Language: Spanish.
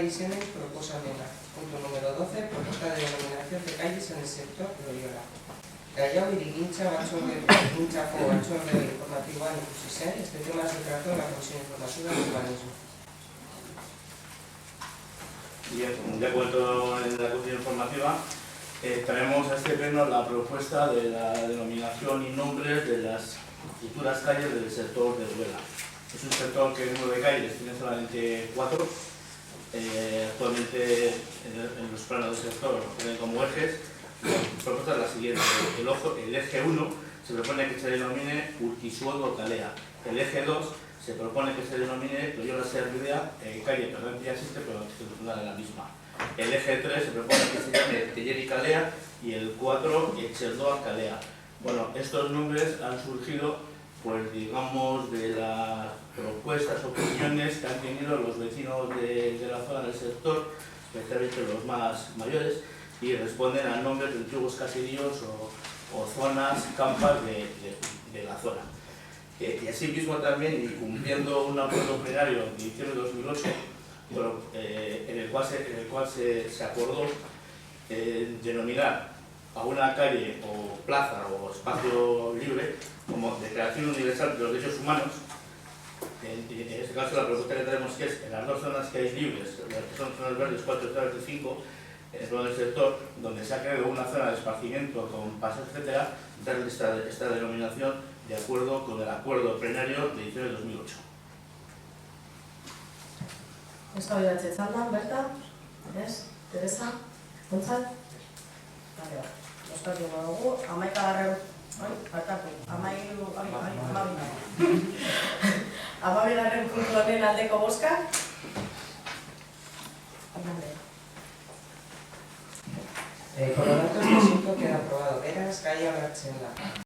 izenei proposamena. Punto número 12, propuesta de denominación de calles en el sector Loyola. Gaiau hirigintza batzordeko informatiboan ikusi zen, este tema se trató en la Comisión Informativa de Urbanismo. Bien, como ya cuento en la Comisión Informativa, traemos a este pleno la propuesta de la denominación y nombres de las futuras calles del sector de Loyola. Es un sector que en 9 calles tiene solamente 4. Actualmente en los planos del sector tienen como ejes. La propuesta es la siguiente: el eje 1 se propone que se denomine Urquisuodo-Calea. El eje 2 se propone que se denomine Loyola Servidea, calle perdón, ya existe, pero se titula de la misma. El eje 3 se propone que se llame Telleri-Calea y el 4 Echeldoa-Calea. Bueno, estos nombres han surgido, pues digamos, de las propuestas, opiniones que han tenido los vecinos de la zona del sector, especialmente los más mayores, y responden a nombres de antiguos caseríos o zonas, campas de la zona. Y asimismo también, y cumpliendo un acuerdo plenario de diciembre de 2008, bueno, en el cual se acordó denominar a una calle o plaza o espacio libre como Declaración Universal de los Derechos Humanos. En este caso la propuesta que tenemos que es en las dos zonas que hay libres, las que son zonas verdes 4, 3 y 5, en el plano del sector, donde se ha creado una zona de esparcimiento con pasos, etcétera, darle esta denominación de acuerdo con el acuerdo plenario de diciembre de 2008. Esto ya se saldan, Berta, ¿es? Teresa, Gonzal. Vale, los partidos luego, amaikagarren, amabigarren puntu honen aldeko bozka. Por lo tanto, este asunto queda aprobado. Beraz, Gaia Bertzenla.